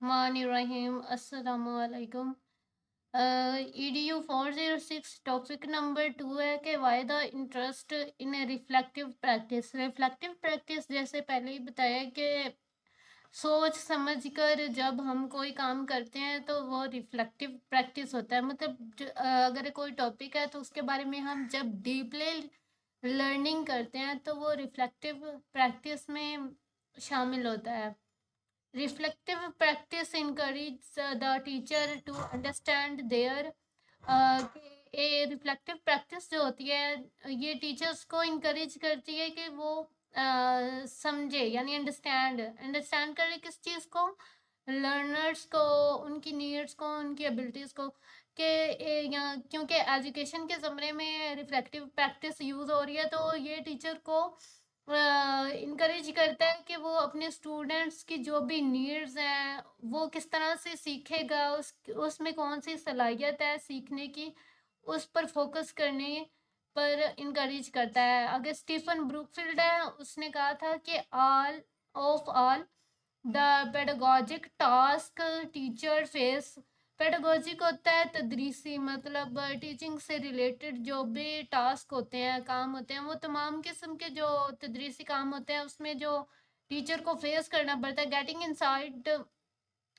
Rahim. Assalamu alaikum. EDU 406 topic number 2 है कि why the interest in reflective practice. Reflective practice जैसे पहले ही बताया कि सोच समझ कर जब हम कोई काम करते हैं तो वो रिफ्लेक्टिव प्रैक्टिस होता है। मतलब अगर कोई टॉपिक है तो उसके बारे में हम जब डीपली लर्निंग करते हैं तो वो रिफ्लेक्टिव प्रैक्टिस में शामिल होता है। Reflective practice encourages the teacher to understand their ये रिफ्लेक्टिव प्रैक्टिस जो होती है ये टीचर्स को इनकरेज करती है कि वो समझे, यानी अंडरस्टैंड अंडरस्टैंड करे किस चीज़ को, लर्नर्स को, उनकी नीड्स को, उनकी एबिलिटीज़ को। कि यहाँ क्योंकि एजुकेशन के ज़मरे में रिफ्लेक्टिव प्रैक्टिस यूज़ हो रही है तो ये टीचर को इनकरेज करता है कि वो अपने स्टूडेंट्स की जो भी नीड्स हैं वो किस तरह से सीखेगा, उसमें कौन सी सलाहियत है सीखने की, उस पर फोकस करने पर इनकरेज करता है। अगर स्टीफन ब्रूकफील्ड है, उसने कहा था कि all the pedagogic task teacher face. Pedagogic होता है तदरीसी, मतलब टीचिंग से रिलेटेड जो भी टास्क होते हैं, काम होते हैं, वो तमाम किस्म के जो तदरीसी काम होते हैं उसमें जो टीचर को फेस करना पड़ता है। Getting inside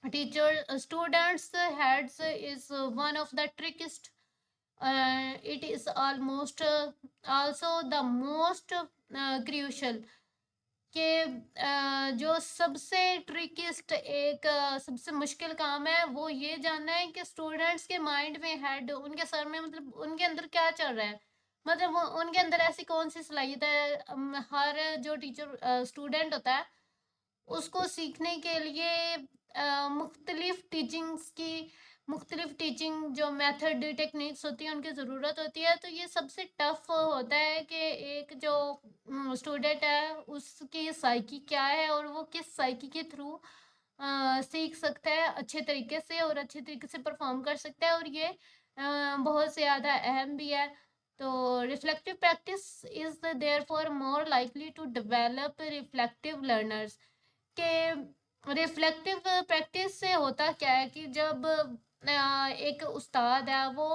teacher students heads is one of the trickiest, it is almost also the most crucial. कि जो सबसे ट्रिकीस्ट एक सबसे मुश्किल काम है वो ये जानना है कि स्टूडेंट्स के माइंड में, हेड, उनके सर में, मतलब उनके अंदर क्या चल रहा है, मतलब वो उनके अंदर ऐसी कौन सी सलाहियत है। हर जो टीचर स्टूडेंट होता है उसको सीखने के लिए मुख्तलिफ टीचिंग्स की, मुख्तलिफ टीचिंग जो मेथड टेक्निक्स होती हैं उनकी ज़रूरत होती है। तो ये सबसे टफ होता है कि एक जो स्टूडेंट है उसकी साइकी क्या है और वो किस साइकी के थ्रू सीख सकता है अच्छे तरीके से और अच्छे तरीके से परफॉर्म कर सकता है, और ये बहुत से ज़्यादा अहम भी है। तो reflective practice is there for more likely to develop reflective learners. के रिफ्लेक्टिव प्रैक्टिस से होता क्या है कि जब एक उस्ताद है वो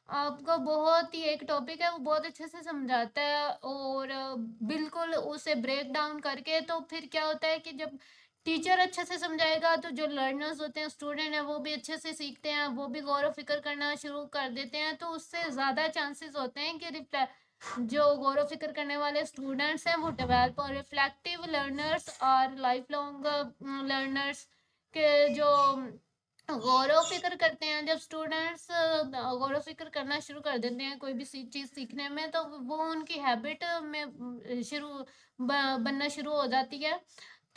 आपको बहुत ही, एक टॉपिक है वो बहुत अच्छे से समझाता है और बिल्कुल उसे ब्रेक डाउन करके, तो फिर क्या होता है कि जब टीचर अच्छे से समझाएगा तो जो लर्नर्स होते हैं, स्टूडेंट हैं, वो भी अच्छे से सीखते हैं, वो भी गौर व फिक्र करना शुरू कर देते हैं। तो उससे ज़्यादा चांसेस होते हैं कि जो गौर व फिक्र करने वाले स्टूडेंट्स हैं वो डेवलप, और रिफ्लेक्टिव लर्नर्स और लाइफ लॉन्ग लर्नर्स के जो गौर व फिक्र करते हैं। जब स्टूडेंट्स गौर व फिक्र करना शुरू कर देते हैं कोई भी चीज़ सीखने में, तो वो उनकी हैबिट में बनना शुरू हो जाती है।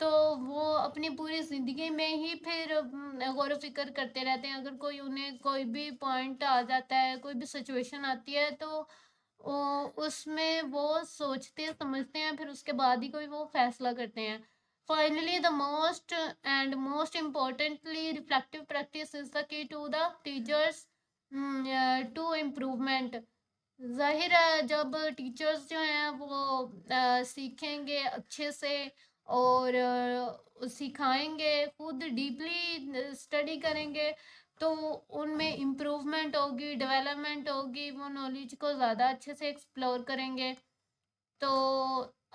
तो वो अपनी पूरी ज़िंदगी में ही फिर गौर व फिक्र करते रहते हैं। अगर कोई उन्हें कोई भी पॉइंट आ जाता है, कोई भी सिचुएशन आती है, तो उसमें वो सोचते समझते हैं, फिर उसके बाद ही कोई वो फैसला करते हैं। Finally the most importantly reflective practice is the key to the teachers to improvement. जाहिर है जब टीचर्स जो हैं वो सीखेंगे अच्छे से और सिखाएंगे, खुद डीपली स्टडी करेंगे, तो उनमें इम्प्रूवमेंट होगी, डेवलपमेंट होगी, वो नॉलेज को ज़्यादा अच्छे से एक्सप्लोर करेंगे। तो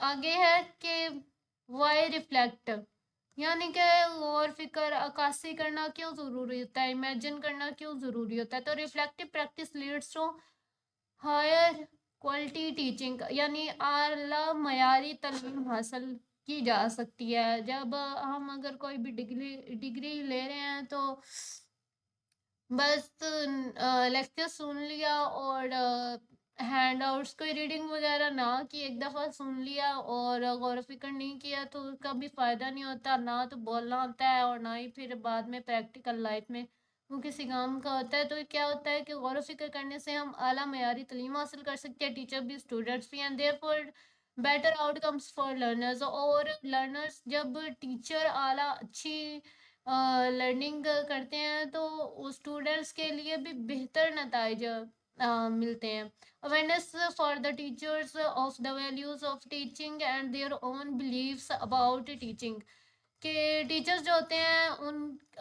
आगे है कि वाई रिफ्लेक्ट, यानी कि गौर फिक्र, अक्कासी करना क्यों ज़रूरी होता है, इमेजिन करना क्यों ज़रूरी होता है। तो reflective practice leads to higher quality teaching, यानी आला मयारी तालीम हासिल की जा सकती है। जब हम अगर कोई भी डिग्री डिग्री ले रहे हैं तो बस लेक्चर सुन लिया और हैंड आउट्स कोई रीडिंग वगैरह ना की, एक दफ़ा सुन लिया और गौर फिक्र नहीं किया तो उसका भी फ़ायदा नहीं होता, ना तो बोलना होता है और ना ही फिर बाद में प्रैक्टिकल लाइफ में वो किसी काम का होता है। तो क्या होता है कि गौर फिक्र करने से हम आला मयारी तालीम हासिल कर सकते हैं, टीचर भी, स्टूडेंट्स भी, and therefore better outcomes for learners. और लर्नर्स जब टीचर आला अच्छी लर्निंग करते हैं तो स्टूडेंट्स के लिए भी बेहतर नताइज मिलते हैं। Awareness for the teachers of the values of teaching and their own beliefs about teaching, कि टीचर्स जो होते हैं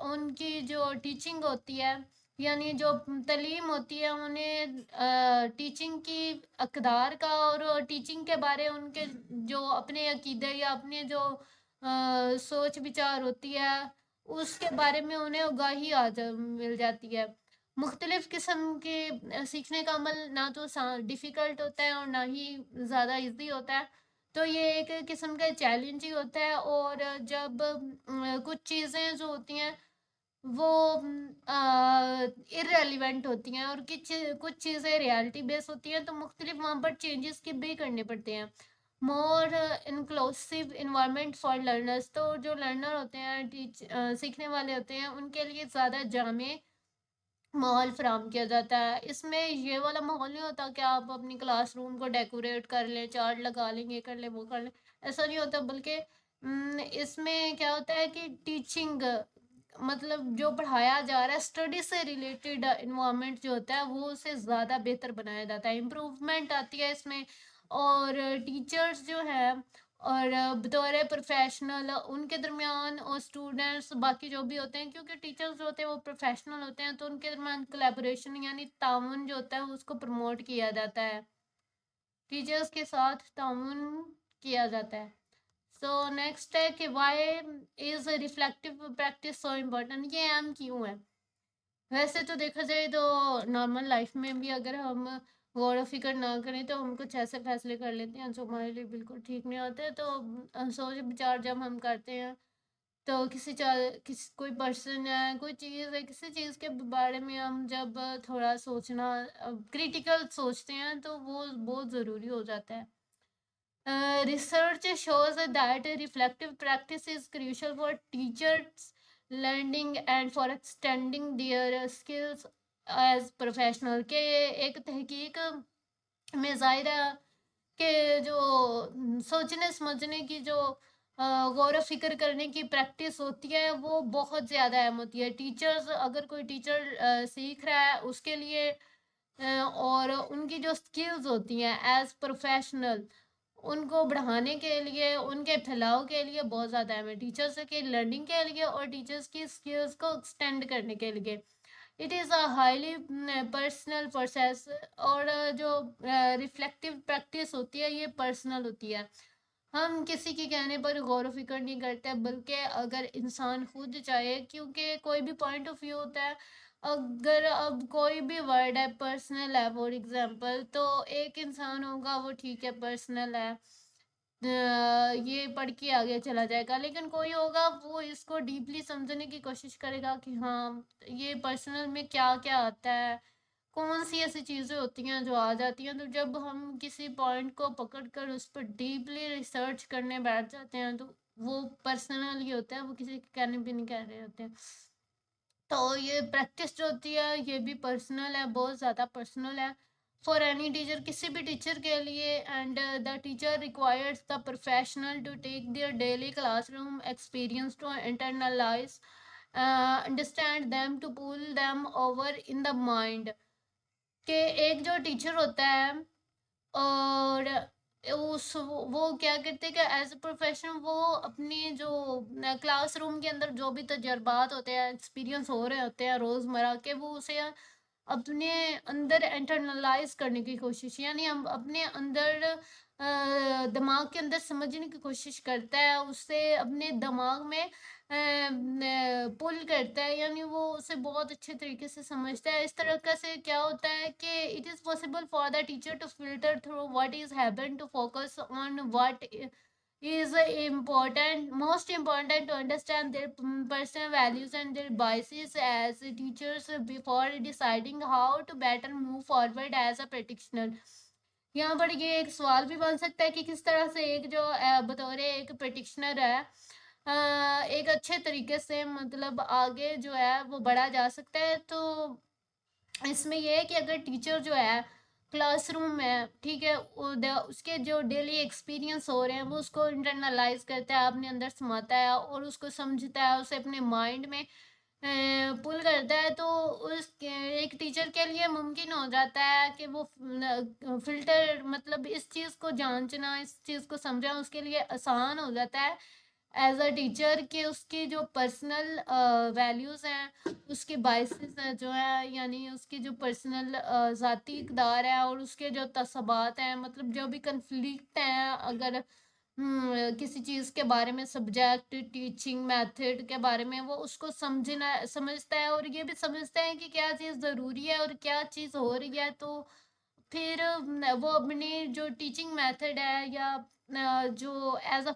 उनकी जो टीचिंग होती है, यानी जो तालीम होती है, उन्हें टीचिंग की अक़दार का और टीचिंग के बारे उनके जो अपने अकीदे या अपने जो सोच विचार होती है, उसके बारे में उन्हें आगाही मिल जाती है। मुख्तलिफ किस्म के सीखने का अमल ना तो डिफ़िकल्ट होता है और ना ही ज़्यादा ईज़ी होता है। तो ये एक किस्म का चैलेंज ही होता है। और जब कुछ चीज़ें जो होती हैं वो इर्रेलेवेंट होती हैं और कुछ चीज़ें रियलिटी बेस होती हैं, तो मुख्तलिफ वहाँ पर चेंजेस के भी करने पड़ते हैं। More inclusive environment for learners, तो जो लर्नर होते हैं, सीखने वाले होते हैं, उनके लिए ज़्यादा जामे माहौल फ़राहम किया जाता है। इसमें ये वाला माहौल नहीं होता कि आप अपनी क्लासरूम को डेकोरेट कर लें, चार्ट लगा लें, ये कर लें, वो कर लें, ऐसा नहीं होता। बल्कि इसमें क्या होता है कि टीचिंग मतलब जो पढ़ाया जा रहा है, स्टडी से रिलेटेड एनवायरनमेंट जो होता है, वो उसे ज़्यादा बेहतर बनाया जाता है, इम्प्रूवमेंट आती है इसमें। और टीचर्स जो है और बतौर प्रोफेशनल उनके दरमियान और स्टूडेंट्स बाकी जो भी होते हैं, क्योंकि टीचर्स जो होते हैं वो प्रोफेशनल होते हैं, तो उनके दरमियान कोलैबोरेशन यानी ताउन जो होता है उसको प्रमोट किया जाता है, टीचर्स के साथ ताउन किया जाता है। सो नेक्स्ट है कि why is reflective practice so important, ये अहम क्यों है। वैसे तो देखा जाए तो नॉर्मल लाइफ में भी अगर हम गौर फिक्र ना करें तो हम कुछ ऐसे फैसले कर लेते हैं जो हमारे लिए बिल्कुल ठीक नहीं होते। तो सोच विचार जब हम करते हैं तो किसी कोई पर्सन है, कोई चीज़ है, किसी चीज़ के बारे में हम जब थोड़ा सोचना क्रिटिकल सोचते हैं तो वो बहुत ज़रूरी हो जाता है। Research shows that reflective practice is crucial for teachers' learning and for extending their skills as professional। के एक तहकीक में ज़ाहिर है कि जो सोचने समझने की जो गौर फिक्र करने की प्रैक्टिस होती है वो बहुत ज़्यादा अहम होती है। टीचर्स, अगर कोई टीचर सीख रहा है उसके लिए और उनकी जो स्किल्स होती हैं एज प्रोफेशनल, उनको बढ़ाने के लिए, उनके फैलाव के लिए बहुत ज़्यादा अहम है, टीचर्स की लर्निंग के लिए और टीचर्स की स्किल्स को एक्सटेंड करने के लिए। It is a highly personal process. और जो रिफ्लेक्टिव प्रैक्टिस होती है ये पर्सनल होती है। हम किसी के कहने पर गौर फिक्र नहीं करते, बल्कि अगर इंसान खुद चाहे, क्योंकि कोई भी पॉइंट ऑफ व्यू होता है। अगर अब कोई भी वर्ड है, पर्सनल है फॉर एग्जांपल, तो एक इंसान होगा वो ठीक है पर्सनल है, ये पढ़ के आगे चला जाएगा। लेकिन कोई होगा वो इसको डीपली समझने की कोशिश करेगा कि हाँ ये पर्सनल में क्या क्या आता है, कौन सी ऐसी चीज़ें होती हैं जो आ जाती हैं। तो जब हम किसी पॉइंट को पकड़ कर उस पर डीपली रिसर्च करने बैठ जाते हैं तो वो पर्सनल ही होता है, वो किसी के कहने भी नहीं कह रहे होते हैं। तो ये प्रैक्टिस जो होती है ये भी पर्सनल है, बहुत ज़्यादा पर्सनल है फॉर एनी टीचर, किसी भी टीचर के लिए। And the teacher requires the professional to take their daily classroom experience to internalise understand them to pull them over in the mind. कि एक जो टीचर होता है और उस वो क्या करते हैं कि एज अ प्रोफेशन वो अपनी जो क्लासरूम के अंदर जो भी तजर्बात होते हैं, एक्सपीरियंस हो रहे होते हैं रोज़मर्रा के, वो उसे अपने अंदर इंटरनलाइज करने की कोशिश, यानी हम अपने अंदर दिमाग के अंदर समझने की कोशिश करता है, उससे अपने दिमाग में पुल करता है, यानी वो उसे बहुत अच्छे तरीके से समझता है। इस तरह का से क्या होता है कि it is possible for the teacher to filter through what is happen to focus on what is important, most important, to understand their personal values and their biases as teachers before deciding how to better move forward as a practitioner। यहाँ पर ये एक सवाल भी बन सकता है कि किस तरह से एक जो बतौर एक प्रैक्टिशनर है एक अच्छे तरीके से मतलब आगे जो है वो बढ़ा जा सकता है। तो इसमें ये है कि अगर टीचर जो है क्लासरूम में, ठीक है, उसके जो डेली एक्सपीरियंस हो रहे हैं वो उसको इंटरनलाइज करता है, अपने अंदर समाता है और उसको समझता है, उसे अपने माइंड में पुल करता है, तो उस एक टीचर के लिए मुमकिन हो जाता है कि वो फिल्टर मतलब इस चीज़ को जांचना, इस चीज़ को समझना उसके लिए आसान हो जाता है। एज अ टीचर कि उसकी जो पर्सनल वैल्यूज़ हैं, उसके बाइसेस हैं जो है, यानी उसकी जो पर्सनल ज़ाती इक़दार है और उसके जो तसब्बात हैं, मतलब जो भी कन्फ्लिक्ट हैं, अगर किसी चीज़ के बारे में, सब्जेक्ट, टीचिंग मेथड के बारे में, वो उसको समझता है और ये भी समझता है कि क्या चीज़ ज़रूरी है और क्या चीज़ हो रही है। तो फिर वो अपनी जो टीचिंग मेथड है या जो एज अ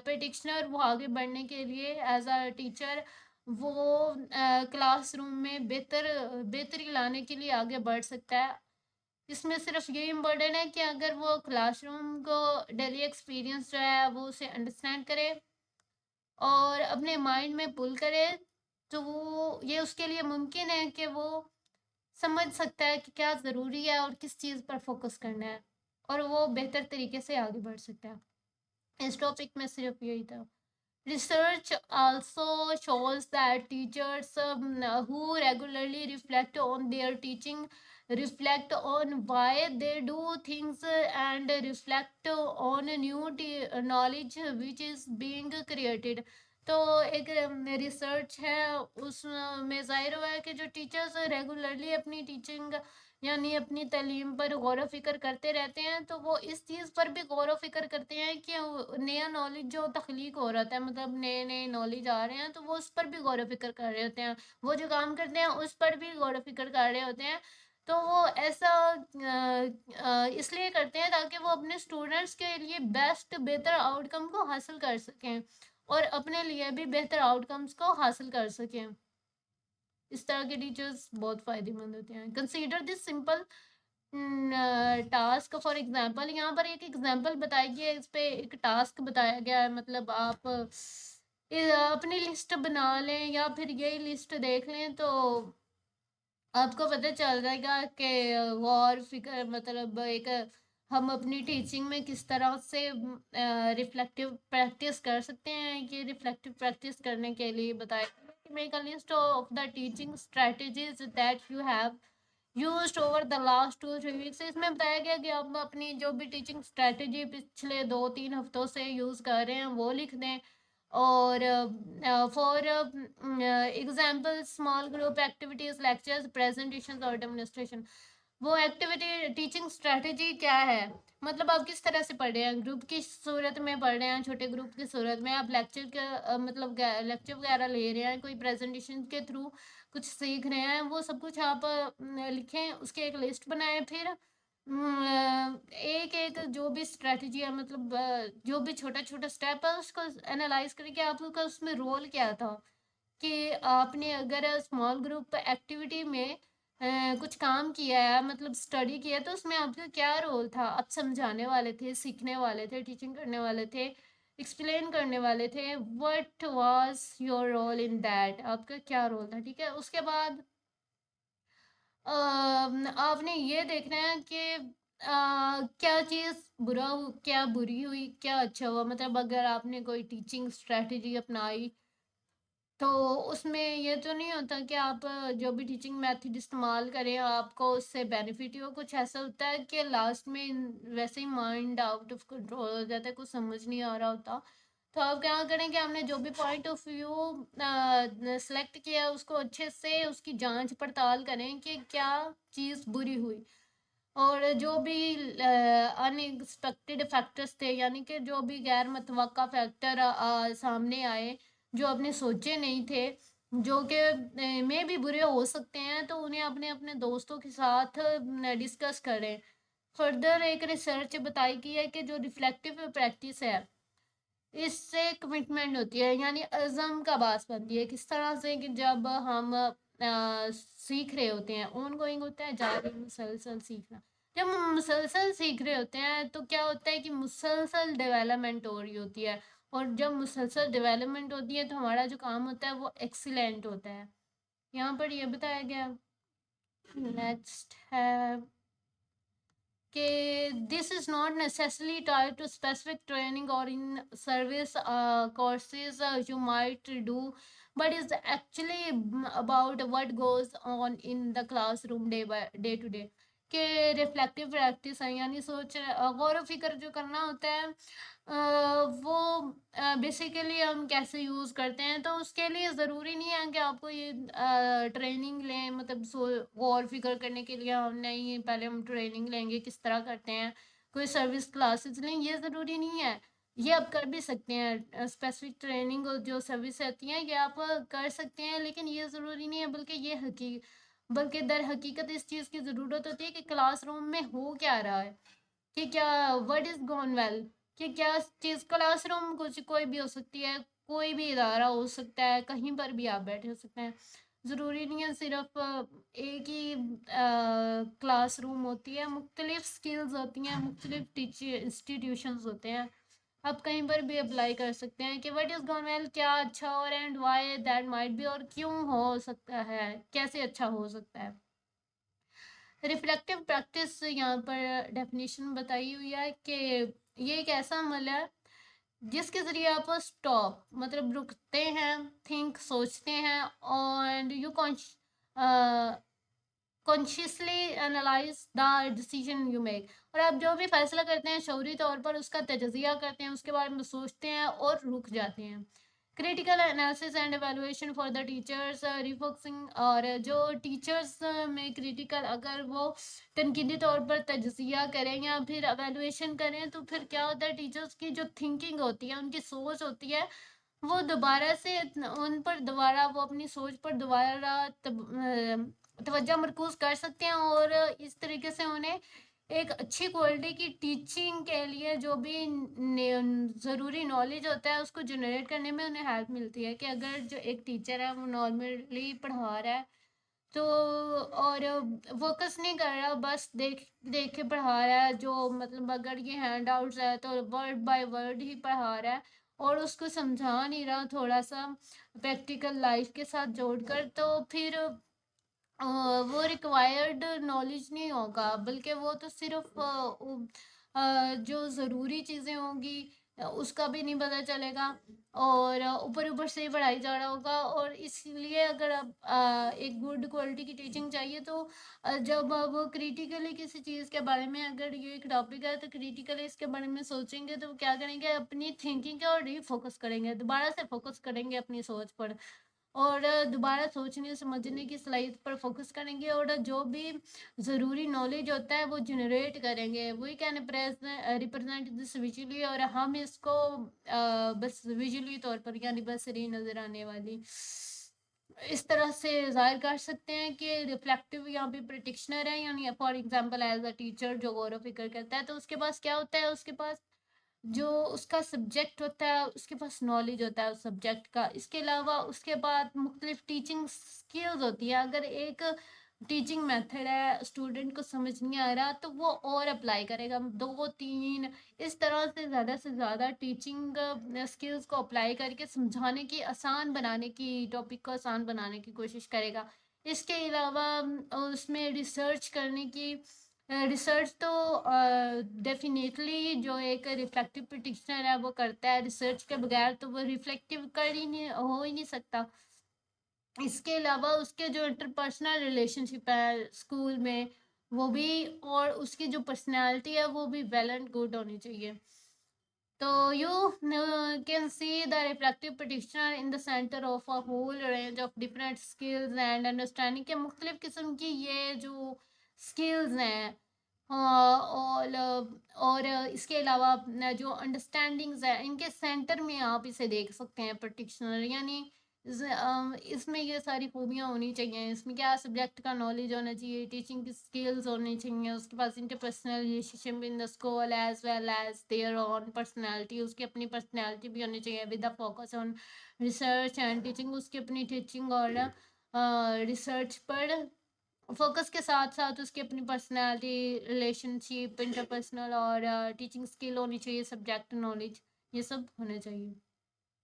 प्रैक्टिशनर वो आगे बढ़ने के लिए एज अ टीचर वो क्लासरूम में बेहतरी लाने के लिए आगे बढ़ सकता है। इसमें सिर्फ ये इम्पोर्टेंट है कि अगर वो क्लासरूम को डेली एक्सपीरियंस जो है वो उसे अंडरस्टैंड करे और अपने माइंड में पुल करे, तो वो ये उसके लिए मुमकिन है कि वो समझ सकता है कि क्या ज़रूरी है और किस चीज़ पर फोकस करना है, और वो बेहतर तरीके से आगे बढ़ सकता है। इस टॉपिक में सिर्फ यही था। Research also shows that teachers who regularly reflect on their teaching, reflect on why they do things, and reflect on new knowledge which is being created. तो एक रिसर्च है, उसमें ज़ाहिर हुआ है कि जो टीचर्स रेगुलरली अपनी टीचिंग यानी अपनी तालीम पर गौर व फिक्र करते रहते हैं, तो वो इस चीज़ पर भी गौर व फिक्र करते हैं कि नया नॉलेज जो तख्लीक हो रहा था, मतलब नए नए नॉलेज आ रहे हैं, तो वो उस पर भी गौर व फिक्र कर रहे होते हैं। वो जो काम करते हैं उस पर भी गौर व फिक्र कर रहे होते हैं। तो वो ऐसा इसलिए करते हैं ताकि वो अपने स्टूडेंट्स के लिए बेहतर आउटकम को हासिल कर सकें और अपने लिए भी बेहतर आउटकम्स को हासिल कर सकें। इस तरह के टीचर्स बहुत फ़ायदेमंद होते हैं। Consider this simple task for example. यहाँ पर एक एग्जांपल बताई गई है, इस पे एक टास्क बताया गया है, मतलब आप अपनी लिस्ट बना लें या फिर यही लिस्ट देख लें तो आपको पता चल जाएगा कि गौर फिक्र, मतलब एक हम अपनी टीचिंग में किस तरह से रिफ्लेक्टिव प्रैक्टिस कर सकते हैं। ये रिफ्लेक्टिव प्रैक्टिस करने के लिए बताया, make a list of the teaching strategies that you have used over the last 2-3 weeks. इसमें बताया गया कि आप अपनी जो भी टीचिंग स्ट्रेटजी पिछले 2-3 हफ्तों से यूज़ कर रहे हैं वो लिख दें। और for example small group activities, lectures, presentations और डेमोन्स्ट्रेशन। वो एक्टिविटी टीचिंग स्ट्रेटजी क्या है, मतलब आप किस तरह से पढ़ रहे हैं, ग्रुप की सूरत में पढ़ रहे हैं, छोटे ग्रुप की सूरत में, आप लेक्चर का मतलब लेक्चर वगैरह ले रहे हैं, कोई प्रेजेंटेशन के थ्रू कुछ सीख रहे हैं, वो सब कुछ आप लिखें, उसकी एक लिस्ट बनाएं। फिर एक एक जो भी स्ट्रेटजी है, मतलब जो भी छोटा छोटा स्टेप है उसको एनालाइज करें कि आपका उसमें रोल क्या था। कि आपने अगर स्मॉल ग्रुप एक्टिविटी में कुछ काम किया है, मतलब स्टडी किया है, तो उसमें आपका क्या रोल था। आप समझाने वाले थे, सीखने वाले थे, टीचिंग करने वाले थे, एक्सप्लेन करने वाले थे। What was your role in that, आपका क्या रोल था, ठीक है। उसके बाद आपने ये देखना है कि क्या चीज़ क्या बुरी हुई, क्या अच्छा हुआ। मतलब अगर आपने कोई टीचिंग स्ट्रेटजी अपनाई तो उसमें ये तो नहीं होता कि आप जो भी टीचिंग मेथड इस्तेमाल करें आपको उससे बेनिफिट ही हो। कुछ ऐसा होता है कि लास्ट में वैसे ही माइंड आउट ऑफ कंट्रोल हो जाता है, कुछ समझ नहीं आ रहा होता। तो आप क्या करें कि हमने जो भी पॉइंट ऑफ व्यू सेलेक्ट किया उसको अच्छे से उसकी जांच पड़ताल करें कि क्या चीज़ बुरी हुई, और जो भी अनएक्सपेक्टेड फैक्टर्स थे, यानी कि जो भी गैर मुतवक्का फैक्टर सामने आए, जो आपने सोचे नहीं थे, जो कि में भी बुरे हो सकते हैं, तो उन्हें अपने अपने दोस्तों के साथ डिस्कस करें। फर्दर एक रिसर्च बताई गई है कि जो रिफ्लेक्टिव प्रैक्टिस है इससे कमिटमेंट होती है, यानी अज़म का बास बनती है। किस तरह से कि जब हम सीख रहे होते हैं, ऑन गोइंग होता है, जारी मुसलसल सीखना। जब हम मुसलसल सीख रहे होते हैं तो क्या होता है कि मुसलसल डेवलपमेंट हो रही होती है, और जब मुसलसल डेवलपमेंट होती है तो हमारा जो काम होता है वो एक्सीलेंट होता है। यहाँ पर ये बताया गया। नेक्स्ट है कि this is not necessarily tied to specific training or in service courses you might do, but is actually about what goes on in the classroom day to day। कि रिफ्लेक्टिव प्रैक्टिस है, यानी सोच गौर व फिक्र जो करना होता है वो बेसिकली हम कैसे यूज़ करते हैं। तो उसके लिए ज़रूरी नहीं है कि आपको ये ट्रेनिंग लें, मतलब गौर फिक्र करने के लिए हम नहीं, पहले हम ट्रेनिंग लेंगे किस तरह करते हैं, कोई सर्विस क्लासेस लें, ये ज़रूरी नहीं है। ये आप कर भी सकते हैं, स्पेसिफिक ट्रेनिंग और जो सर्विस रहती हैं ये आप कर सकते हैं, लेकिन ये ज़रूरी नहीं है। बल्कि दर हकीकत इस चीज़ की ज़रूरत होती है कि क्लासरूम में हो क्या रहा है, कि क्या व्हाट इज़ गॉन वेल, कि क्या चीज़ क्लासरूम कुछ कोई भी हो सकती है, कोई भी इदारा हो सकता है, कहीं पर भी आप बैठे हो सकते हैं। ज़रूरी नहीं है सिर्फ एक ही क्लासरूम होती है, मुख्तलिफ स्किल्स होती हैं, मुख्तलिफ टीचिंग इंस्टीट्यूशंस होते हैं। आप कहीं पर भी अप्लाई कर सकते हैं कि व्हाट इज़ गॉन वेल, क्या अच्छा और and why that might be, और क्यों हो सकता है, कैसे अच्छा हो सकता है। रिफ्लेक्टिव प्रैक्टिस यहाँ पर डेफिनेशन बताई हुई है कि ये एक ऐसा अमल है जिसके ज़रिए आप स्टॉप मतलब रुकते हैं, थिंक सोचते हैं, और you consciously analyse the decision you make, और आप जो भी फैसला करते हैं शौरी तौर पर उसका तजज़िया करते हैं, उसके बारे में सोचते हैं और रुक जाते हैं। Critical analysis and evaluation for the teachers, refocusing, और जो टीचर्स में क्रिटिकल अगर वो तनकीदी तौर पर तजज़िया करें या फिर एवेलुएशन करें, तो फिर क्या होता है, टीचर्स की जो थिंकिंग होती है, उनकी सोच होती है, वो दोबारा से उन पर दोबारा वो अपनी सोच पर दोबारा तवज्जो मरकूज कर सकते हैं, और इस तरीके से उन्हें एक अच्छी क्वालिटी की टीचिंग के लिए जो भी ज़रूरी नॉलेज होता है उसको जनरेट करने में उन्हें हेल्प मिलती है। कि अगर जो एक टीचर है वो नॉर्मली पढ़ा रहा है, तो और फोकस नहीं कर रहा, बस देख देख के पढ़ा रहा है, जो मतलब अगर ये हैंड आउट्स है तो वर्ड बाय वर्ड ही पढ़ा रहा है और उसको समझा नहीं रहा थोड़ा सा प्रैक्टिकल लाइफ के साथ जोड़कर, तो फिर वो रिक्वायर्ड नॉलेज नहीं होगा, बल्कि वो तो सिर्फ जो ज़रूरी चीज़ें होंगी उसका भी नहीं पता चलेगा, और ऊपर ऊपर से ही पढ़ाई जा रहा होगा। और इसलिए अगर आप एक गुड क्वालिटी की टीचिंग चाहिए, तो जब वो क्रिटिकली किसी चीज़ के बारे में, अगर ये एक टॉपिक है तो क्रिटिकली इसके बारे में सोचेंगे, तो क्या करेंगे, अपनी थिंकिंग का और रीफोकस करेंगे, दोबारा से फोकस करेंगे अपनी सोच पर, और दोबारा सोचने समझने की सलाहियत पर फोकस करेंगे, और जो भी ज़रूरी नॉलेज होता है वो जनरेट करेंगे। We can represent this visually, और हम इसको बस विजुअली तौर पर यानी बसरी नज़र आने वाली इस तरह से ज़ाहिर कर सकते हैं कि रिफ्लेक्टिव यहाँ पे प्रैक्टिशनर है, यानी for example as a teacher जो गौर व फिक्र करता है, तो उसके पास क्या होता है, उसके पास जो उसका सब्जेक्ट होता है, उसके पास नॉलेज होता है उस सब्जेक्ट का। इसके अलावा उसके बाद मुख्तलिफ टीचिंग स्किल्स होती है। अगर एक टीचिंग मेथड है, स्टूडेंट को समझ नहीं आ रहा, तो वो और अप्लाई करेगा, 2 3 इस तरह से ज़्यादा टीचिंग स्किल्स को अप्लाई करके समझाने की, आसान बनाने की, टॉपिक को आसान बनाने की कोशिश करेगा। इसके अलावा उसमें रिसर्च करने की, रिसर्च तो डेफिनेटली जो एक रिफ्लेक्टिव प्रैक्टिशनर है वो करता है, रिसर्च के बगैर तो वो रिफ्लेक्टिव कर ही नहीं, हो ही नहीं सकता। इसके अलावा उसके जो इंटरपर्सनल रिलेशनशिप है स्कूल में वो भी, और उसकी जो पर्सनालिटी है वो भी वेल एंड गुड होनी चाहिए। तो you can see the reflective practitioner in the centre of a whole range of different skills and understanding, के मुख्तलिफ किस्म की ये जो स्किल्स हैं, और इसके अलावा अपना जो अंडरस्टैंडिंग्स है इनके सेंटर में आप इसे देख सकते हैं प्रैक्टिशनर, यानी इसमें ये सारी खूबियाँ होनी चाहिए। इसमें क्या, सब्जेक्ट का नॉलेज होना चाहिए, टीचिंग की स्किल्स होनी चाहिए, उसके पास interpersonal relationship in the school as well as their own personality, उसकी अपनी पर्सनालिटी भी होनी चाहिए with the focus on research and teaching, उसकी अपनी टीचिंग और रिसर्च पर फोकस के साथ साथ उसकी अपनी पर्सनालिटी, रिलेशनशिप, इंटरपर्सनल और टीचिंग स्किल होनी चाहिए, सब्जेक्ट नॉलेज, ये सब होने चाहिए।